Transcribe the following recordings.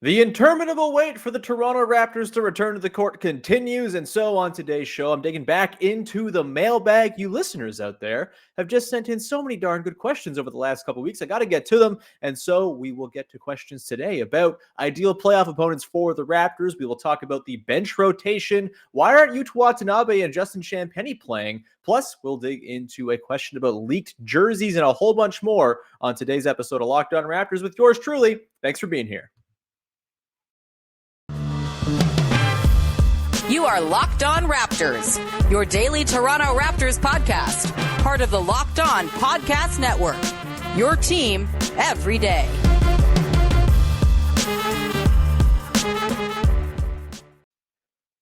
The interminable wait for the Toronto Raptors to return to the court continues, and so on today's show, I'm digging back into the mailbag. You listeners out there have just sent in so many darn good questions over the last couple weeks. I got to get to them, and so we will get to questions today about ideal playoff opponents for the Raptors. We will talk about the bench rotation. Why aren't Yuta Watanabe and Justin Champagnie playing? Plus, we'll dig into a question about leaked jerseys and a whole bunch more on today's episode of Locked On Raptors with yours truly. Thanks for being here. You are Locked On Raptors, your daily Toronto Raptors podcast, part of the Locked On Podcast Network, your team every day.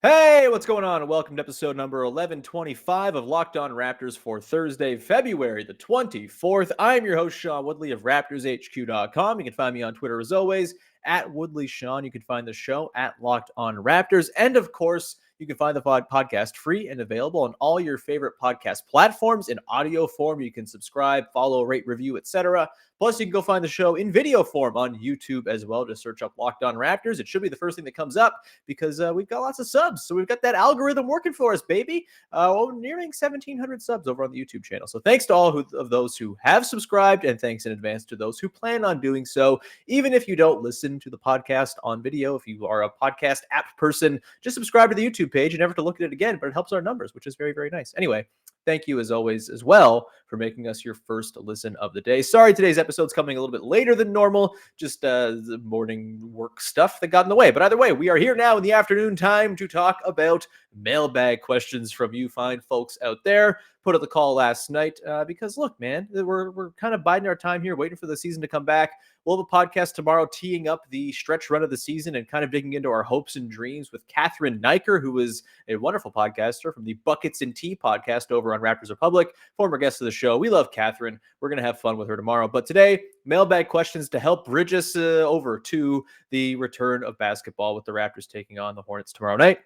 Hey, what's going on? Welcome to episode number 1125 of Locked On Raptors for Thursday, February the 24th. I'm your host, Sean Woodley of RaptorsHQ.com. You can find me on Twitter as always, at WoodleySean. You can find the show at Locked On Raptors. And of course, you can find the podcast free and available on all your favorite podcast platforms in audio form. You can subscribe, follow, rate, review, etc. Plus, you can go find the show in video form on YouTube as well. Just search up Locked On Raptors. It should be the first thing that comes up because we've got lots of subs. So we've got that algorithm working for us, baby. Nearing 1,700 subs over on the YouTube channel. So thanks to all of those who have subscribed, and thanks in advance to those who plan on doing so. Even if you don't listen to the podcast on video, if you are a podcast app person, just subscribe to the YouTube page and never to look at it again, but it helps our numbers, which is very, very nice. Anyway, thank you as always as well for making us your first listen of the day. Sorry, today's episode's coming a little bit later than normal. Just the morning work stuff that got in the way. But either way, we are here now in the afternoon time to talk about mailbag questions from you fine folks out there. Put out the call last night because look, man, we're kind of biding our time here, waiting for the season to come back. We'll have a podcast tomorrow teeing up the stretch run of the season and kind of digging into our hopes and dreams with Catherine Niker, who is a wonderful podcaster from the Buckets and Tea podcast over on Raptors Republic, former guest of the show. We love Catherine. We're going to have fun with her tomorrow. But today, mailbag questions to help bridge us over to the return of basketball with the Raptors taking on the Hornets tomorrow night.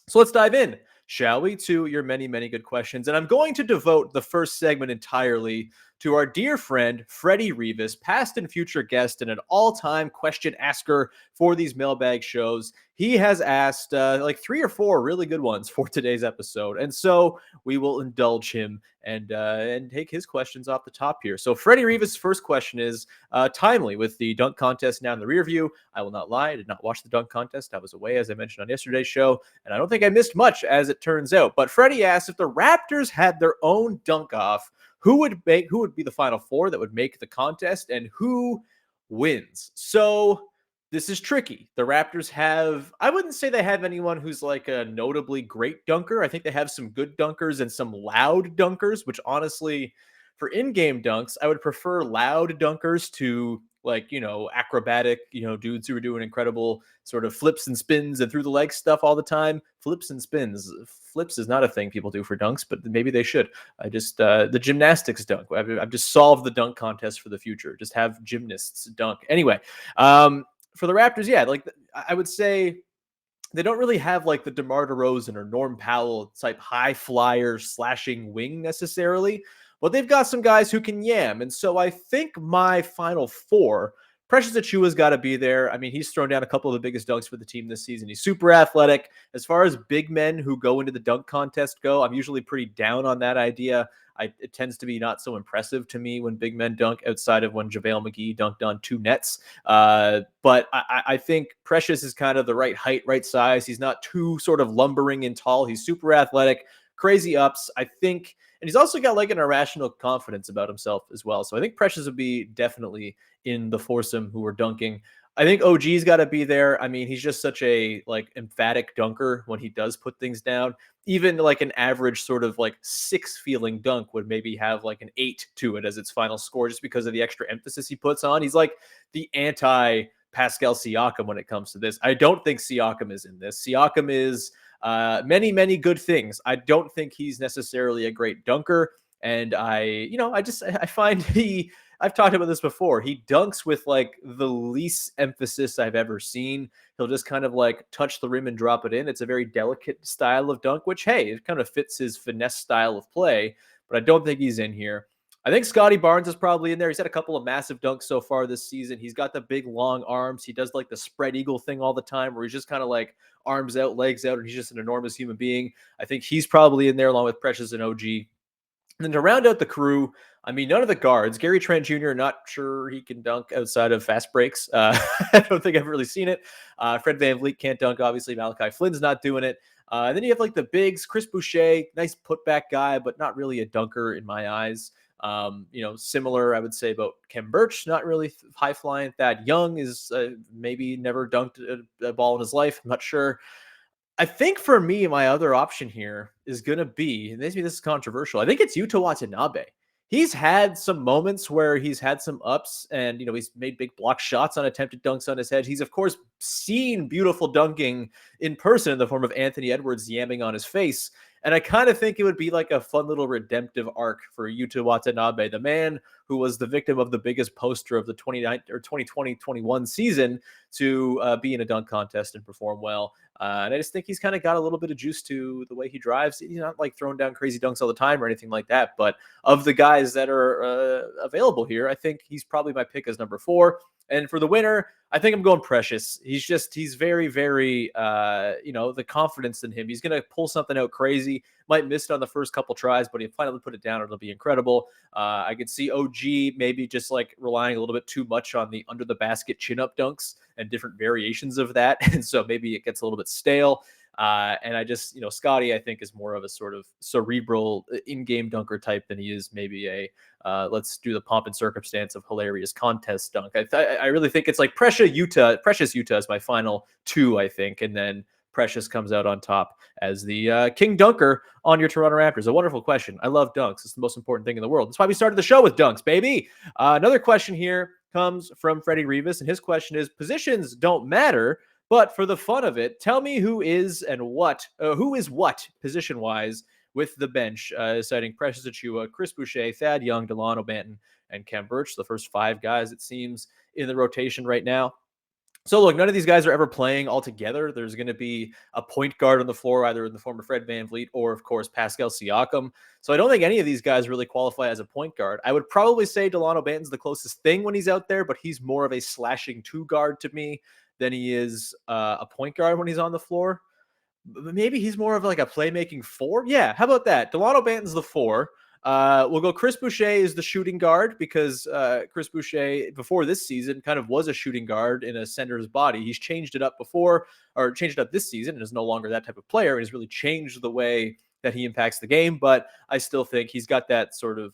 So let's dive in, shall we, to your many, many good questions. And I'm going to devote the first segment entirely to our dear friend, Freddie Rivas, past and future guest and an all-time question asker for these mailbag shows. He has asked like 3 or 4 really good ones for today's episode. And so we will indulge him and take his questions off the top here. So Freddie Rivas' first question is timely with the dunk contest now in the rear view. I will not lie, I did not watch the dunk contest. I was away, as I mentioned on yesterday's show, and I don't think I missed much as it turns out. But Freddie asked if the Raptors had their own dunk-off, who would be the final 4 that would make the contest, and who wins? So this is tricky. The Raptors have, I wouldn't say they have anyone who's like a notably great dunker. I think they have some good dunkers and some loud dunkers, which honestly, for in-game dunks, I would prefer loud dunkers to like, acrobatic, dudes who are doing incredible sort of flips and spins and through the leg stuff all the time. Flips and spins. Flips is not a thing people do for dunks, but maybe they should. I just, the gymnastics dunk. I've just solved the dunk contest for the future. Just have gymnasts dunk. Anyway, for the Raptors, yeah, like I would say they don't really have like the DeMar DeRozan or Norm Powell type high flyer slashing wing necessarily. But they've got some guys who can yam. And so I think my final 4, Precious Achiuwa's got to be there. I mean, he's thrown down a couple of the biggest dunks for the team this season. He's super athletic. As far as big men who go into the dunk contest go, I'm usually pretty down on that idea. It tends to be not so impressive to me when big men dunk outside of when JaVale McGee dunked on 2 nets. But I think Precious is kind of the right height, right size. He's not too sort of lumbering and tall. He's super athletic, crazy ups. I think, and he's also got like an irrational confidence about himself as well. So I think Precious would be definitely in the foursome who are dunking. I think OG's got to be there. I mean, he's just such a like emphatic dunker when he does put things down. Even like an average sort of like 6 feeling dunk would maybe have like an 8 to it as its final score just because of the extra emphasis he puts on. He's like the anti Pascal Siakam when it comes to this. I don't think Siakam is in this. Siakam is many, many good things. I don't think he's necessarily a great dunker. And I find I've talked about this before. He dunks with like the least emphasis I've ever seen. He'll just kind of like touch the rim and drop it in. It's a very delicate style of dunk, which, hey, it kind of fits his finesse style of play, but I don't think he's in here. I think Scotty Barnes is probably in there. He's had a couple of massive dunks so far this season. He's got the big long arms. He does like the spread eagle thing all the time where he's just kind of like arms out, legs out, and he's just an enormous human being. I think he's probably in there along with Precious and OG. And then to round out the crew, I mean, none of the guards. Gary Trent Jr., not sure he can dunk outside of fast breaks. I don't think I've really seen it. Fred VanVleet can't dunk, obviously. Malachi Flynn's not doing it. And then you have like the bigs, Chris Boucher, nice putback guy, but not really a dunker in my eyes. Similar, I would say, about Kem Birch, not really high flying. Thad Young is maybe never dunked a ball in his life. I'm not sure. I think for me, my other option here is going to be, and maybe this is controversial, I think it's Yuta Watanabe. He's had some moments where he's had some ups and, he's made big block shots on attempted dunks on his head. He's, of course, seen beautiful dunking in person in the form of Anthony Edwards yamming on his face. And I kind of think it would be like a fun little redemptive arc for Yuta Watanabe, the man who was the victim of the biggest poster of the 2020-21 season, to be in a dunk contest and perform well. And I just think he's kind of got a little bit of juice to the way he drives. He's not like throwing down crazy dunks all the time or anything like that. But of the guys that are available here, I think he's probably my pick as number 4. And for the winner, I think I'm going Precious. He's very, very, the confidence in him. He's going to pull something out crazy. Might miss it on the first couple tries, but he'll finally put it down. It'll be incredible. I could see OG maybe just like relying a little bit too much on the under the basket chin up dunks and different variations of that. And so maybe it gets a little bit stale. And I just, Scotty, I think, is more of a sort of cerebral in-game dunker type than he is maybe a let's do the pomp and circumstance of hilarious contest dunk. I really think it's like Precious Yuta is my final 2, I think. And then Precious comes out on top as the king dunker on your Toronto Raptors. A wonderful question. I love dunks. It's the most important thing in the world. That's why we started the show with dunks, baby. Another question here comes from Freddie Rivas. And his question is, positions don't matter, but for the fun of it, tell me who is what position-wise with the bench, citing Precious Achiuwa, Chris Boucher, Thad Young, Delano Banton, and Kem Birch, the first 5 guys, it seems, in the rotation right now. So look, none of these guys are ever playing all together. There's going to be a point guard on the floor, either in the form of Fred VanVleet or, of course, Pascal Siakam. So I don't think any of these guys really qualify as a point guard. I would probably say Delano Banton's the closest thing when he's out there, but he's more of a slashing 2 guard to me than he is a point guard when he's on the floor. Maybe he's more of like a playmaking 4. Yeah, how about that? Delano Banton's the 4. We'll go Chris Boucher is the shooting guard because Chris Boucher before this season kind of was a shooting guard in a center's body. He's changed it up this season and is no longer that type of player and has really changed the way that he impacts the game. But I still think he's got that sort of,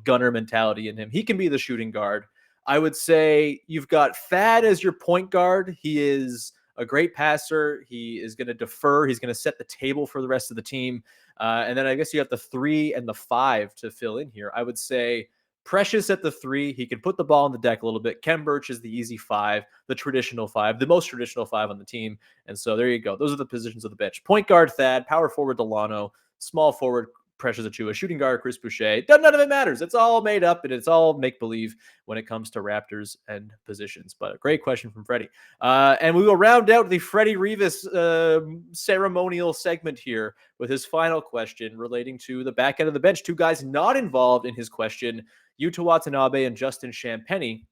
gunner mentality in him. He can be the shooting guard. I would say you've got Thad as your point guard. He is a great passer. He is going to defer. He's going to set the table for the rest of the team. And then I guess you have the 3 and the 5 to fill in here. I would say Precious at the 3. He can put the ball on the deck a little bit. Kem Birch is the easy 5, the traditional 5, the most traditional 5 on the team. And so there you go. Those are the positions of the bench. Point guard Thad, power forward Delano, small forward Precious Achiuwa, shooting guard Chris Boucher. None of it matters. It's all made up and it's all make-believe when it comes to Raptors and positions. But a great question from Freddie. And we will round out the Freddie Rivas ceremonial segment here with his final question relating to the back end of the bench. 2 guys not involved in his question, Yuta Watanabe and Justin Champagnie.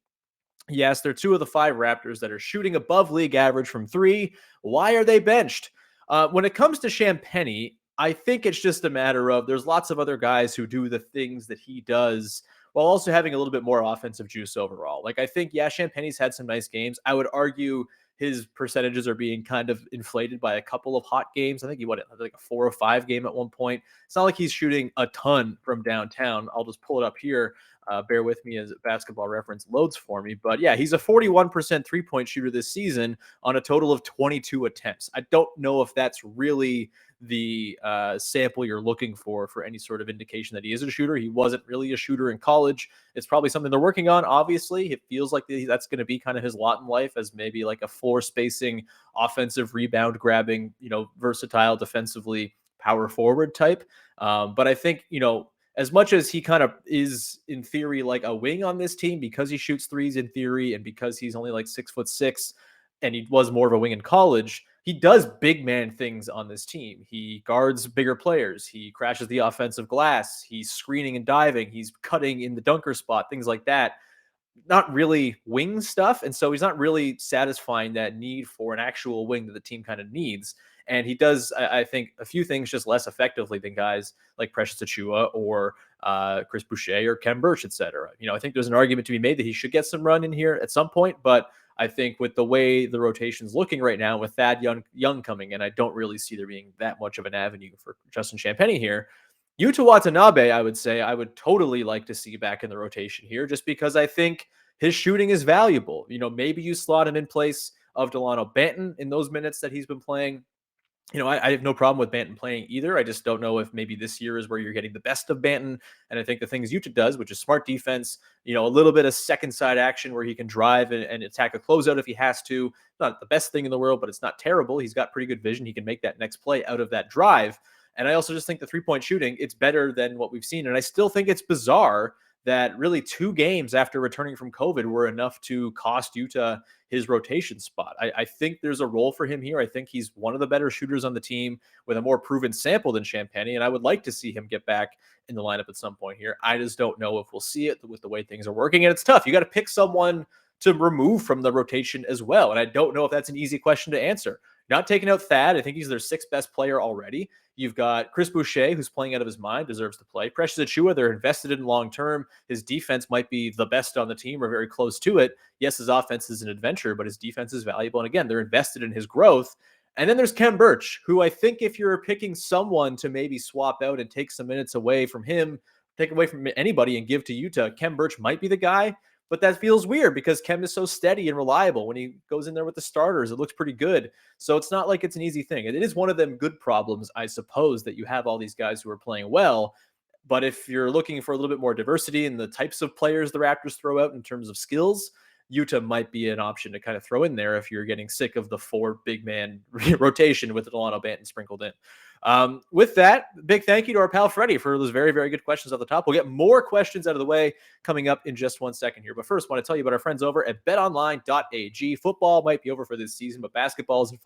Yes, they're 2 of the 5 Raptors that are shooting above league average from 3. Why are they benched? When it comes to Champagnie, I think it's just a matter of there's lots of other guys who do the things that he does while also having a little bit more offensive juice overall. Like, I think, Champagnie's had some nice games. I would argue his percentages are being kind of inflated by a couple of hot games. I think he had like a 4 or 5 game at one point. It's not like he's shooting a ton from downtown. I'll just pull it up here. Bear with me as Basketball Reference loads for me. But yeah, he's a 41% three-point shooter this season on a total of 22 attempts. I don't know if that's really the sample you're looking for any sort of indication that he is a shooter. He wasn't really a shooter in college. It's probably something they're working on. Obviously, it feels like that's going to be kind of his lot in life as maybe like a floor spacing, offensive rebound grabbing, versatile defensively power forward type. But I think, as much as he kind of is in theory like a wing on this team because he shoots threes in theory and because he's only like 6'6" and he was more of a wing in college, he does big man things on this team. He guards bigger players. He crashes the offensive glass. He's screening and diving. He's cutting in the dunker spot, things like that. Not really wing stuff. And so he's not really satisfying that need for an actual wing that the team kind of needs. And he does, I think, a few things just less effectively than guys like Precious Achiuwa or Chris Boucher or Kem Birch, et cetera. I think there's an argument to be made that he should get some run in here at some point, but I think with the way the rotation's looking right now, with Thad Young coming in, I don't really see there being that much of an avenue for Justin Champagnie here. Yuta Watanabe, I would say I would totally like to see back in the rotation here, just because I think his shooting is valuable. Maybe you slot him in place of Delano Banton in those minutes that he's been playing. I have no problem with Banton playing either. I just don't know if maybe this year is where you're getting the best of Banton. And I think the things Yuta does, which is smart defense, a little bit of second side action where he can drive and attack a closeout if he has to. Not the best thing in the world, but it's not terrible. He's got pretty good vision. He can make that next play out of that drive. And I also just think the 3-point shooting, it's better than what we've seen. And I still think it's bizarre that really 2 games after returning from COVID were enough to cost Yuta his rotation spot. I think there's a role for him here. I think he's one of the better shooters on the team with a more proven sample than Champagnie, and I would like to see him get back in the lineup at some point here. I just don't know if we'll see it with the way things are working, and it's tough. You got to pick someone to remove from the rotation as well, and I don't know if that's an easy question to answer. Not taking out Thad. I think he's their 6th best player already. You've got Chris Boucher, who's playing out of his mind, deserves to play. Precious Achiuwa, they're invested in long-term. His defense might be the best on the team or very close to it. Yes, his offense is an adventure, but his defense is valuable. And again, they're invested in his growth. And then there's Kem Birch, who I think if you're picking someone to maybe swap out and take some minutes away from him, take away from anybody and give to Yuta, Kem Birch might be the guy. But that feels weird because Kem is so steady and reliable. When he goes in there with the starters, it looks pretty good. So it's not like it's an easy thing. It is one of them good problems, I suppose, that you have all these guys who are playing well. But if you're looking for a little bit more diversity in the types of players the Raptors throw out in terms of skills, Yuta might be an option to kind of throw in there if you're getting sick of the 4 big man rotation with Delano Banton sprinkled in. With that, big thank you to our pal Freddie for those very, very good questions at the top. We'll get more questions out of the way coming up in just 1 second here. But first, I want to tell you about our friends over at betonline.ag. Football might be over for this season, but basketball is at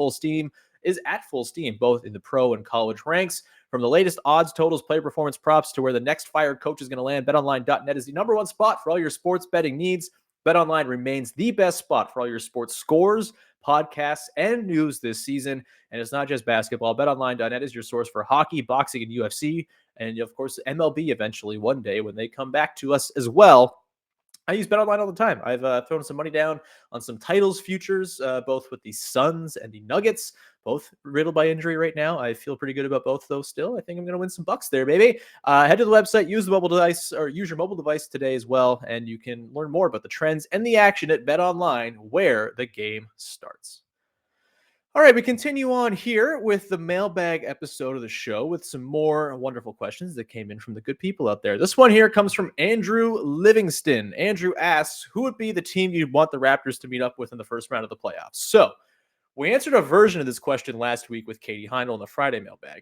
full steam, both in the pro and college ranks. From the latest odds, totals, player performance props to where the next fired coach is going to land, betonline.net is the number 1 spot for all your sports betting needs. BetOnline remains the best spot for all your sports scores, podcasts, and news this season. And it's not just basketball. BetOnline.net is your source for hockey, boxing, and UFC. And, of course, MLB eventually one day when they come back to us as well. I use BetOnline all the time. I've thrown some money down on some titles futures, both with the Suns and the Nuggets, both riddled by injury right now. I feel pretty good about both of those still. I think I'm going to win some bucks there, baby. Head to the website, use your mobile device today as well, and you can learn more about the trends and the action at BetOnline, where the game starts. All right, we continue on here with the mailbag episode of the show with some more wonderful questions that came in from the good people out there. This one here comes from Andrew Livingston. Andrew asks, who would be the team you'd want the Raptors to meet up with in the first round of the playoffs? So we answered a version of this question last week with Katie Heinel in the Friday mailbag.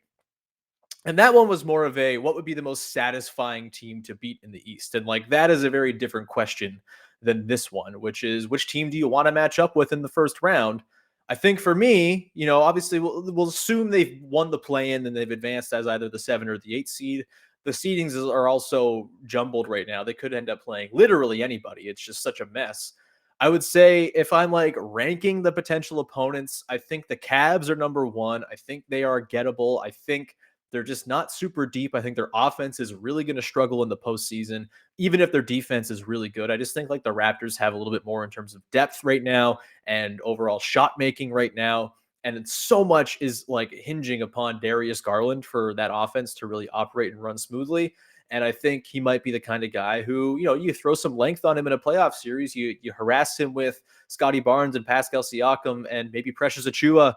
And that one was more of a, what would be the most satisfying team to beat in the East? And that is a very different question than this one, which is, which team do you want to match up with in the first round? I think for me, obviously we'll assume they've won the play-in and they've advanced as either the 7 or the 8 seed. The seedings are also jumbled right now. They could end up playing literally anybody. It's just such a mess. I would say if I'm ranking the potential opponents, I think the Cavs are number 1. I think they are gettable. I think they're just not super deep. I think their offense is really going to struggle in the postseason, even if their defense is really good. I just think the Raptors have a little bit more in terms of depth right now and overall shot making right now. And so much is hinging upon Darius Garland for that offense to really operate and run smoothly. And I think he might be the kind of guy who, you throw some length on him in a playoff series. You harass him with Scotty Barnes and Pascal Siakam and maybe Precious Achiuwa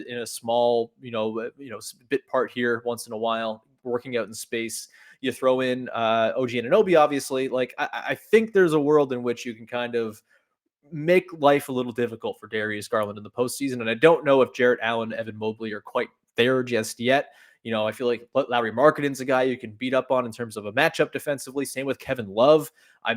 in a small, bit part here once in a while, working out in space. You throw in OG Anunoby, obviously. I think there's a world in which you can kind of make life a little difficult for Darius Garland in the postseason. And I don't know if Jarrett Allen, Evan Mobley are quite there just yet. I feel like Lauri Markkanen's a guy you can beat up on in terms of a matchup defensively. Same with Kevin Love. I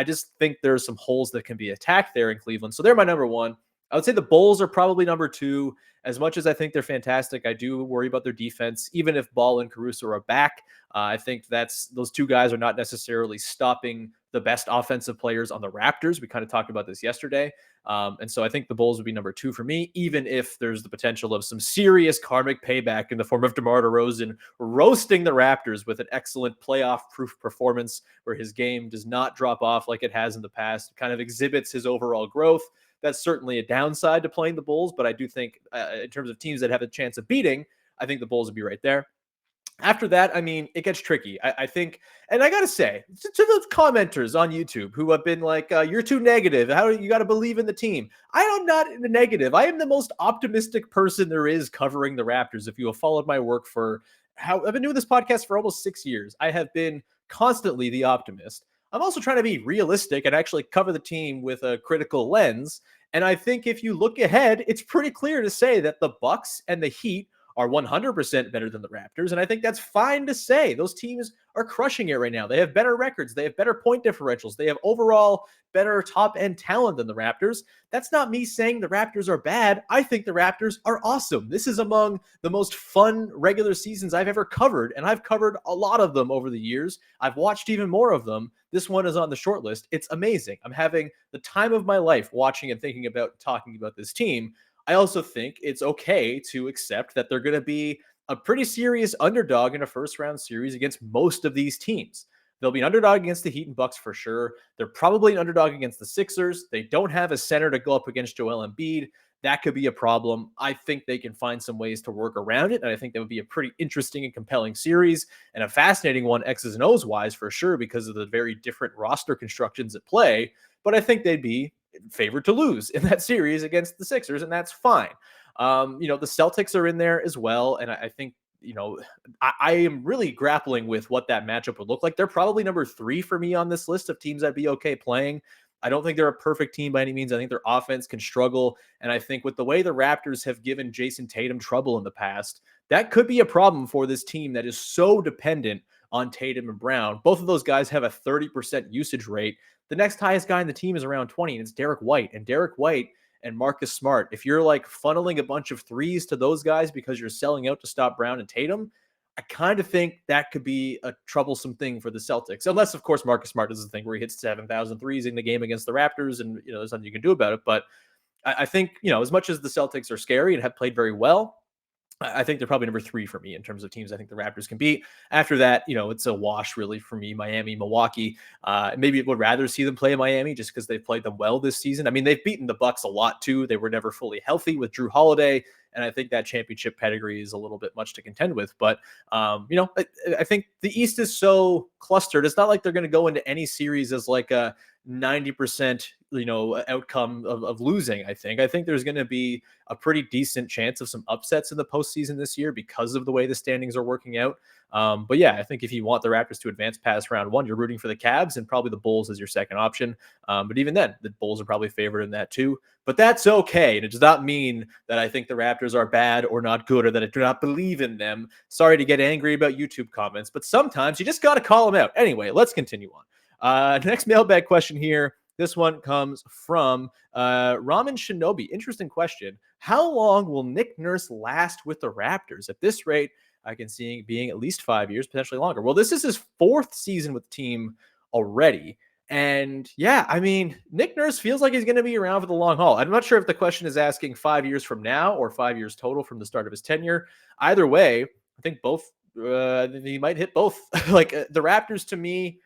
just think there's some holes that can be attacked there in Cleveland. So they're my number 1. I would say the Bulls are probably number 2. As much as I think they're fantastic, I do worry about their defense. Even if Ball and Caruso are back, I think those two guys are not necessarily stopping the best offensive players on the Raptors. We kind of talked about this yesterday. And so I think the Bulls would be number 2 for me, even if there's the potential of some serious karmic payback in the form of DeMar DeRozan roasting the Raptors with an excellent playoff-proof performance where his game does not drop off like it has in the past, kind of exhibits his overall growth. That's certainly a downside to playing the Bulls, but I do think in terms of teams that have a chance of beating, I think the Bulls would be right there. After that, I mean, it gets tricky. I think, and I got to say, to those commenters on YouTube who have been like, you're too negative. How you got to believe in the team. I am not in the negative. I am the most optimistic person there is covering the Raptors. If you have followed my work I've been doing this podcast for almost 6 years. I have been constantly the optimist. I'm also trying to be realistic and actually cover the team with a critical lens. And I think if you look ahead, it's pretty clear to say that the Bucks and the Heat are 100% better than the Raptors. And I think that's fine to say. Those teams are crushing it right now. They have better records. They have better point differentials. They have overall better top end talent than the Raptors. That's not me saying the Raptors are bad. I think the Raptors are awesome. This is among the most fun regular seasons I've ever covered. And I've covered a lot of them over the years. I've watched even more of them. This one is on the short list. It's amazing. I'm having the time of my life watching and thinking about talking about this team. I also think it's okay to accept that they're going to be a pretty serious underdog in a first round series against most of these teams. They'll be an underdog against the Heat and Bucks for sure. They're probably an underdog against the Sixers. They don't have a center to go up against Joel Embiid. That could be a problem. I think they can find some ways to work around it. And I think that would be a pretty interesting and compelling series and a fascinating one X's and O's wise for sure because of the very different roster constructions at play. But I think they'd be favored to lose in that series against the Sixers, and that's fine. The Celtics are in there as well, and I think, I am really grappling with what that matchup would look like. They're probably number 3 for me on this list of teams I'd be okay playing. I don't think they're a perfect team by any means. I think their offense can struggle, and I think with the way the Raptors have given Jason Tatum trouble in the past, that could be a problem for this team that is so dependent on Tatum and Brown. Both of those guys have a 30% usage rate. The next highest guy in the team is around 20, and it's Derek White. And Derek White and Marcus Smart, if you're like funneling a bunch of threes to those guys because you're selling out to stop Brown and Tatum, I kind of think that could be a troublesome thing for the Celtics. Unless, of course, Marcus Smart does the thing where he hits 7,000 threes in the game against the Raptors, and there's nothing you can do about it. But I think, as much as the Celtics are scary and have played very well, I think they're probably number 3 for me in terms of teams I think the Raptors can beat. After that, it's a wash really for me. Miami, Milwaukee. Maybe would rather see them play Miami just because they've played them well this season. I mean, they've beaten the Bucks a lot too. They were never fully healthy with Drew Holiday, and I think that championship pedigree is a little bit much to contend with. But I think the East is so clustered. It's not like they're going to go into any series as like a 90% outcome of losing. I think there's going to be a pretty decent chance of some upsets in the postseason this year because of the way the standings are working out. But yeah, I think if you want the Raptors to advance past round 1, you're rooting for the Cavs and probably the Bulls as your second option. But even then, the Bulls are probably favored in that too. But that's okay. And it does not mean that I think the Raptors are bad or not good or that I do not believe in them. Sorry to get angry about YouTube comments, but sometimes you just got to call them out. Anyway, let's continue on. Next mailbag question here. This one comes from Ramen Shinobi. Interesting question. How long will Nick Nurse last with the Raptors? At this rate, I can see it being at least 5 years, potentially longer. Well, this is his 4th season with the team already. And yeah, I mean, Nick Nurse feels like he's going to be around for the long haul. I'm not sure if the question is asking 5 years from now or 5 years total from the start of his tenure. Either way, I think both, he might hit both. The Raptors to me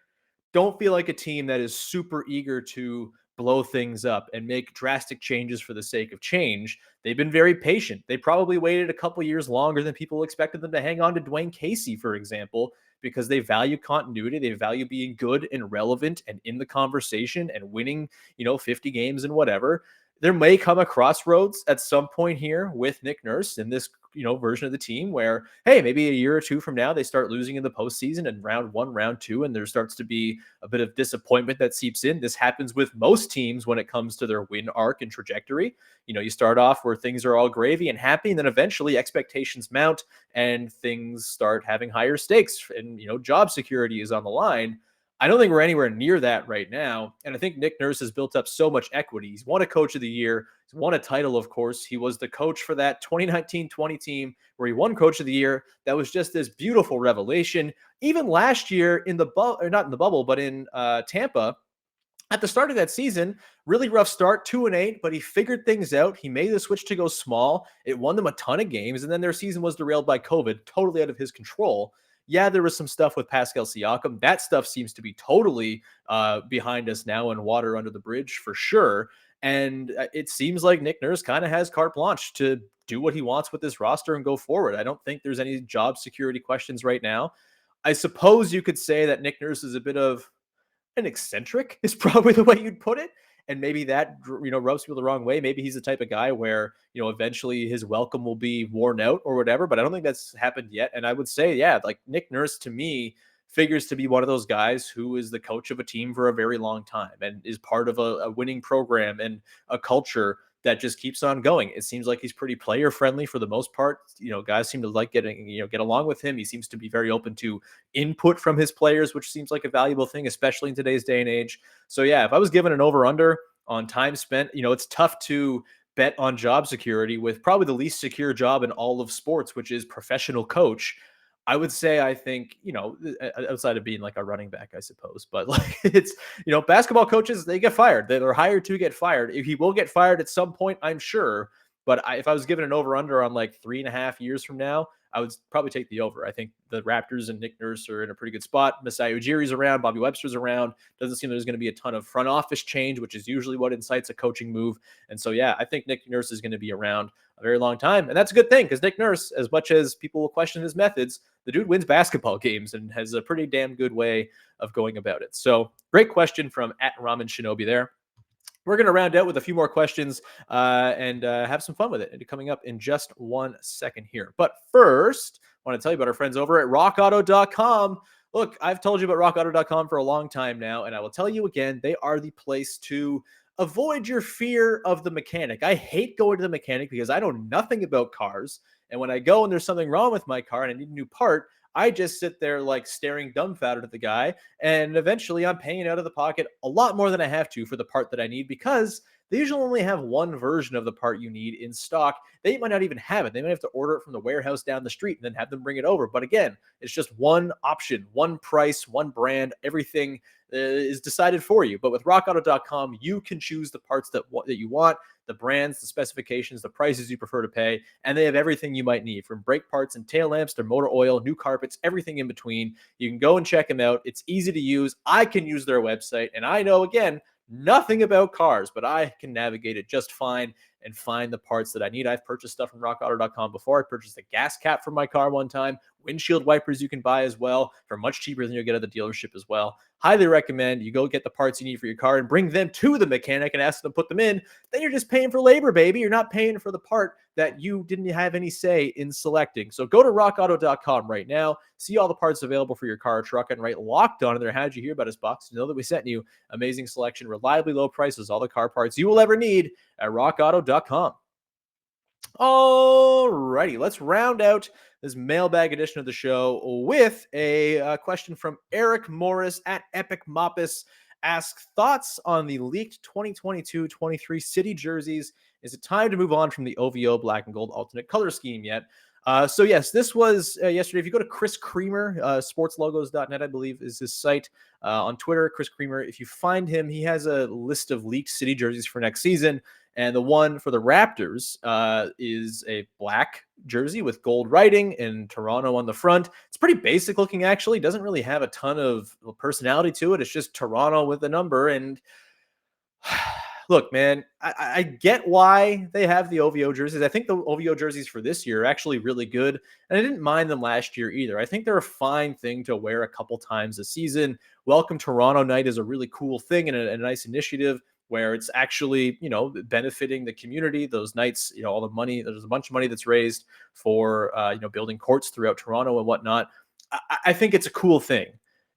don't feel like a team that is super eager to blow things up and make drastic changes for the sake of change. They've been very patient. They probably waited a couple years longer than people expected them to hang on to Dwayne Casey, for example, because they value continuity. They value being good and relevant and in the conversation and winning, 50 games and whatever. There may come a crossroads at some point here with Nick Nurse in this, version of the team where, hey, maybe a year or two from now, they start losing in the postseason in round 1, round 2, and there starts to be a bit of disappointment that seeps in. This happens with most teams when it comes to their win arc and trajectory. You start off where things are all gravy and happy, and then eventually expectations mount and things start having higher stakes and, job security is on the line. I don't think we're anywhere near that right now. And I think Nick Nurse has built up so much equity. He's won a Coach of the Year. He's won a title, of course. He was the coach for that 2019-20 team where he won Coach of the Year. That was just this beautiful revelation. Even last year in the bubble, or not in the bubble, but in Tampa, at the start of that season, really rough start, 2-8, but he figured things out. He made the switch to go small. It won them a ton of games, and then their season was derailed by COVID, totally out of his control. Yeah, there was some stuff with Pascal Siakam. That stuff seems to be totally behind us now and water under the bridge for sure. And it seems like Nick Nurse kind of has carte blanche to do what he wants with this roster and go forward. I don't think there's any job security questions right now. I suppose you could say that Nick Nurse is a bit of an eccentric is probably the way you'd put it. And maybe that, rubs people the wrong way. Maybe he's the type of guy where, eventually his welcome will be worn out or whatever, but I don't think that's happened yet. And I would say, yeah, like Nick Nurse to me figures to be one of those guys who is the coach of a team for a very long time and is part of a winning program and a culture that just keeps on going. It seems like he's pretty player friendly for the most part. Guys seem to like get along with him. He seems to be very open to input from his players, which seems like a valuable thing, especially in today's day and age. So yeah, if I was given an over under on time spent, it's tough to bet on job security with probably the least secure job in all of sports, which is professional coach. I would say, I think, outside of being like a running back, I suppose, but like it's, basketball coaches, they get fired. They're hired to get fired. He will get fired at some point, I'm sure. But if I was given an over under on like 3.5 years from now, I would probably take the over. I think the Raptors and Nick Nurse are in a pretty good spot. Masai Ujiri's around. Bobby Webster's around. Doesn't seem there's going to be a ton of front office change, which is usually what incites a coaching move. And so, yeah, I think Nick Nurse is going to be around a very long time. And that's a good thing because Nick Nurse, as much as people will question his methods, the dude wins basketball games and has a pretty damn good way of going about it. So great question from @Ramen Shinobi there. We're going to round out with a few more questions and have some fun with it. And coming up in just 1 second here. But first, I want to tell you about our friends over at rockauto.com. Look, I've told you about rockauto.com for a long time now, and I will tell you again, they are the place to avoid your fear of the mechanic. I hate going to the mechanic because I know nothing about cars. And when I go and there's something wrong with my car and I need a new part, I just sit there like staring dumbfounded at the guy. And eventually I'm paying out of the pocket a lot more than I have to for the part that I need because they usually only have one version of the part you need in stock. They might not even have it. They might have to order it from the warehouse down the street and then have them bring it over. But again, it's just one option, one price, one brand. Everything is decided for you. But with rockauto.com, you can choose the parts that you want, the brands, the specifications, the prices you prefer to pay, and they have everything you might need from brake parts and tail lamps to motor oil, new carpets, everything in between. You can go and check them out. It's easy to use. I can use their website, and I know, again, nothing about cars, but I can navigate it just fine and find the parts that I need. I've purchased stuff from rockauto.com before. I purchased a gas cap for my car one time. Windshield wipers you can buy as well for much cheaper than you'll get at the dealership as well. Highly recommend you go get the parts you need for your car and bring them to the mechanic and ask them to put them in. Then you're just paying for labor, baby. You're not paying for the part that you didn't have any say in selecting. So go to rockauto.com right now. See all the parts available for your car or truck and write Locked On in there. How'd you hear about us box? To know that we sent you amazing selection, reliably low prices, all the car parts you will ever need at rockauto.com. All righty, let's round out this mailbag edition of the show with a question from Erik Morris at Epic Moppus. Asks thoughts on the leaked 2022-23 City jerseys. Is it time to move on from the OVO black and gold alternate color scheme yet? So yes, this was yesterday. If you go to Chris Creamer, sportslogos.net, I believe is his site on Twitter, Chris Creamer. If you find him, he has a list of leaked City jerseys for next season. And the one for the Raptors is a black jersey with gold writing and Toronto on the front. It's pretty basic looking, actually. It doesn't really have a ton of personality to it. It's just Toronto with a number. And look, man, I get why they have the OVO jerseys. I think the OVO jerseys for this year are actually really good. And I didn't mind them last year either. I think they're a fine thing to wear a couple times a season. Welcome Toronto Night is a really cool thing and a nice initiative where it's actually, benefiting the community. Those nights, all the money, there's a bunch of money that's raised for, building courts throughout Toronto and whatnot. I think it's a cool thing.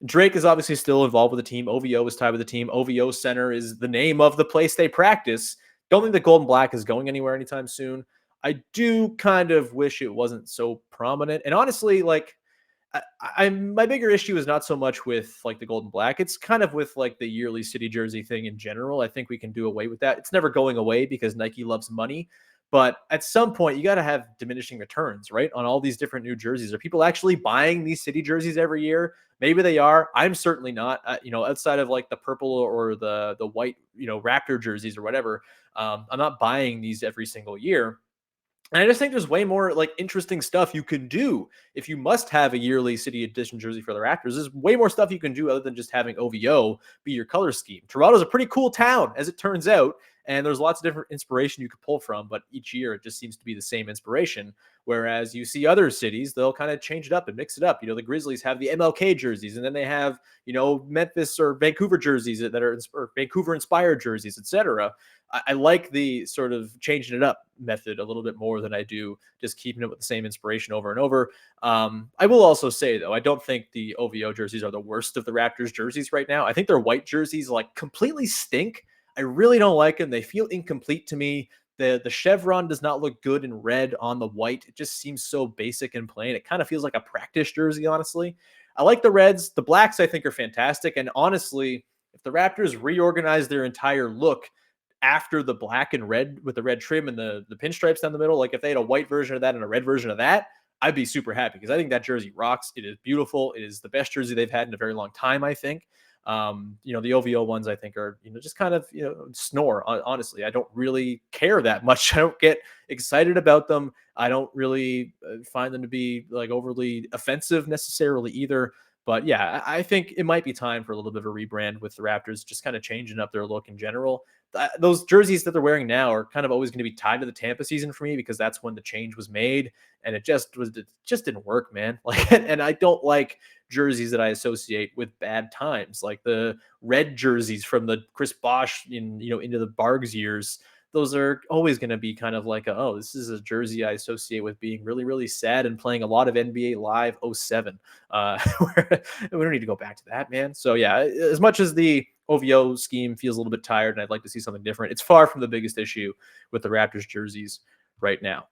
Drake is obviously still involved with the team. OVO is tied with the team. OVO Center is the name of the place they practice. Don't think the gold and black is going anywhere anytime soon. I do kind of wish it wasn't so prominent. And honestly, My bigger issue is not so much with like the gold and black. It's kind of with like the yearly city jersey thing in general. I think we can do away with that. It's never going away because Nike loves money. But at some point, you got to have diminishing returns, right? On all these different new jerseys. Are people actually buying these city jerseys every year? Maybe they are. I'm certainly not. Outside of like the purple or the white, Raptor jerseys or whatever, I'm not buying these every single year. And I just think there's way more like interesting stuff you can do if you must have a yearly city edition jersey for the Raptors. There's way more stuff you can do other than just having OVO be your color scheme. Toronto's a pretty cool town, as it turns out, and there's lots of different inspiration you could pull from, but each year it just seems to be the same inspiration. Whereas you see other cities, they'll kind of change it up and mix it up. The Grizzlies have the MLK jerseys, and then they have, Memphis or Vancouver jerseys that are or Vancouver inspired jerseys, etc. I like the sort of changing it up method a little bit more than I do just keeping it with the same inspiration over and over. I will also say, though, I don't think the OVO jerseys are the worst of the Raptors jerseys right now. I think their white jerseys like completely stink. I really don't like them. They feel incomplete to me. The chevron does not look good in red on the white. It just seems so basic and plain. It kind of feels like a practice jersey, honestly. I like the reds. The blacks, I think, are fantastic. And honestly, if the Raptors reorganize their entire look after the black and red with the red trim and the pinstripes down the middle, like if they had a white version of that and a red version of that, I'd be super happy because I think that jersey rocks. It is beautiful. It is the best jersey they've had in a very long time, I think. The OVO ones I think are, just kind of, snore. Honestly, I don't really care that much. I don't get excited about them. I don't really find them to be like overly offensive necessarily either. But yeah, I think it might be time for a little bit of a rebrand with the Raptors, just kind of changing up their look in general. Those jerseys that they're wearing now are kind of always going to be tied to the Tampa season for me because that's when the change was made, and it just didn't work, man. Like, and I don't like jerseys that I associate with bad times, like the red jerseys from the Chris Bosh into the Bargs years. Those are always going to be kind of like, this is a jersey I associate with being really, really sad and playing a lot of NBA Live 07. We don't need to go back to that, man. So yeah, as much as the OVO scheme feels a little bit tired and I'd like to see something different, it's far from the biggest issue with the Raptors jerseys right now.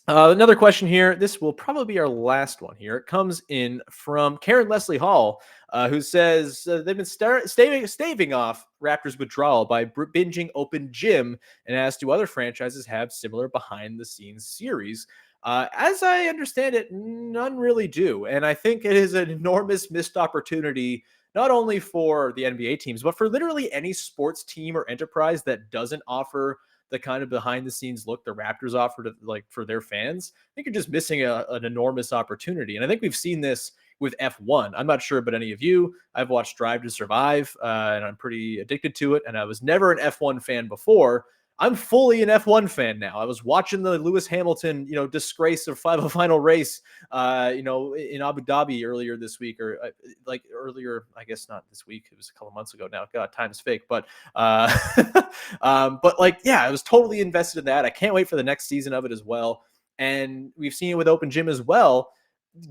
Another question here. This will probably be our last one here. It comes in from Karen Leslie Hall, who says they've been staving off Raptors withdrawal by binging Open Gym and asks, do other franchises have similar behind-the-scenes series? As I understand it, none really do. And I think it is an enormous missed opportunity, not only for the NBA teams, but for literally any sports team or enterprise that doesn't offer the kind of behind the scenes look the Raptors offer to, like, for their fans. I think you're just missing an enormous opportunity. And I think we've seen this with F1. I'm not sure about any of you. I've watched Drive to Survive, and I'm pretty addicted to it. And I was never an F1 fan before. I'm fully an F1 fan now. I was watching the Lewis Hamilton, disgrace of final race, in Abu Dhabi earlier this week, or earlier, I guess not this week. It was a couple months ago now. God, time's fake. But, I was totally invested in that. I can't wait for the next season of it as well. And we've seen it with Open Gym as well.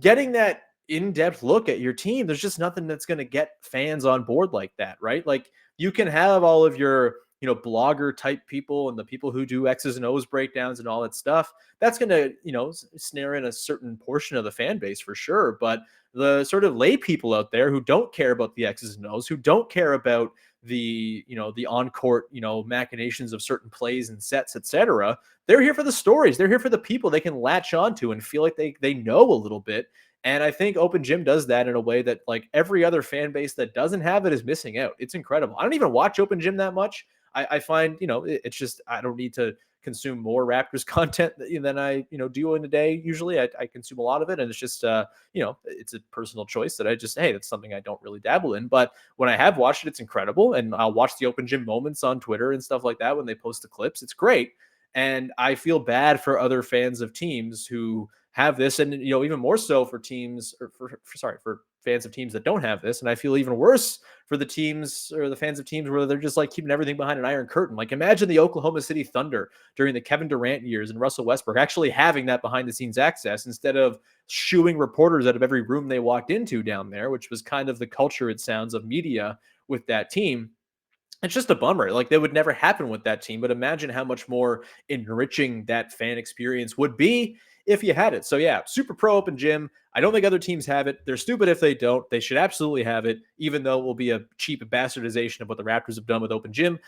Getting that in-depth look at your team, there's just nothing that's going to get fans on board like that, right? Like, you can have all of your blogger type people and the people who do X's and O's breakdowns and all that stuff. That's going to, snare in a certain portion of the fan base for sure. But the sort of lay people out there who don't care about the X's and O's, who don't care about the, the on-court, machinations of certain plays and sets, etc. They're here for the stories. They're here for the people they can latch onto and feel like they know a little bit. And I think Open Gym does that in a way that, like, every other fan base that doesn't have it is missing out. It's incredible. I don't even watch Open Gym that much. I find, it's just, I don't need to consume more Raptors content than I, do in a day. Usually I consume a lot of it, and it's just, it's a personal choice that I just, hey, that's something I don't really dabble in. But when I have watched it, it's incredible. And I'll watch the Open Gym moments on Twitter and stuff like that when they post the clips. It's great. And I feel bad for other fans of teams who have this, and even more so for teams, or for fans of teams that don't have this. And I feel even worse for the teams, or the fans of teams where they're just like keeping everything behind an iron curtain. Like, imagine the Oklahoma City Thunder during the Kevin Durant years and Russell Westbrook actually having that behind the scenes access instead of shooing reporters out of every room they walked into down there, which was kind of the culture, it sounds, of media with that team. it's just a bummer. Like, that would never happen with that team, but imagine how much more enriching that fan experience would be if you had it. So yeah, super pro open gym. I don't think other teams have it. They're stupid if they don't. They should absolutely have it, even though it will be a cheap bastardization of what the Raptors have done with open gym.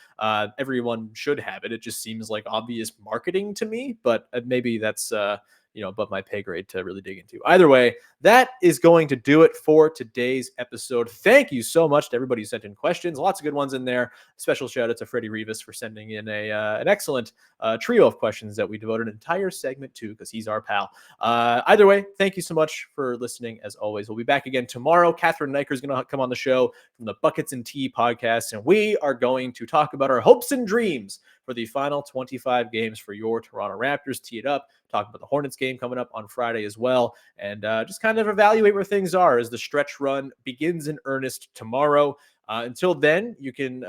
Everyone should have it. It just seems like obvious marketing to me, but maybe that's above my pay grade to really dig into. Either way, that is going to do it for today's episode. Thank you so much to everybody who sent in questions. Lots of good ones in there. Special shout out to Freddie Rivas for sending in an excellent trio of questions that we devoted an entire segment to, because he's our pal. Either way, thank you so much for listening. As always, we'll be back again tomorrow. Catherine Niker is going to come on the show from the Buckets and Tea podcast, and we are going to talk about our hopes and dreams for the final 25 games for your Toronto Raptors. Tee it up, talk about the Hornets game coming up on Friday as well, and just kind of evaluate where things are as the stretch run begins in earnest tomorrow. Until then, you can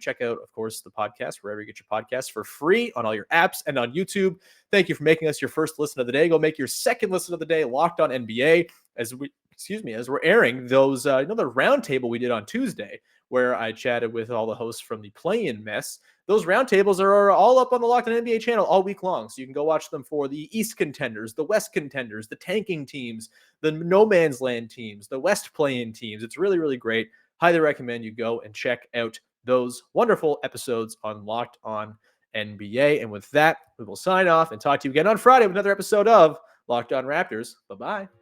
check out, of course, the podcast wherever you get your podcasts for free on all your apps and on YouTube. Thank you for making us your first listen of the day. Go make your second listen of the day Locked On NBA as we're airing those, the roundtable we did on Tuesday, where I chatted with all the hosts from the play-in mess. Those roundtables are all up on the Locked On NBA channel all week long, so you can go watch them for the East contenders, the West contenders, the tanking teams, the no man's land teams, the West play-in teams. It's really, really great. Highly recommend you go and check out those wonderful episodes on Locked On NBA. And with that, we will sign off and talk to you again on Friday with another episode of Locked On Raptors. Bye-bye.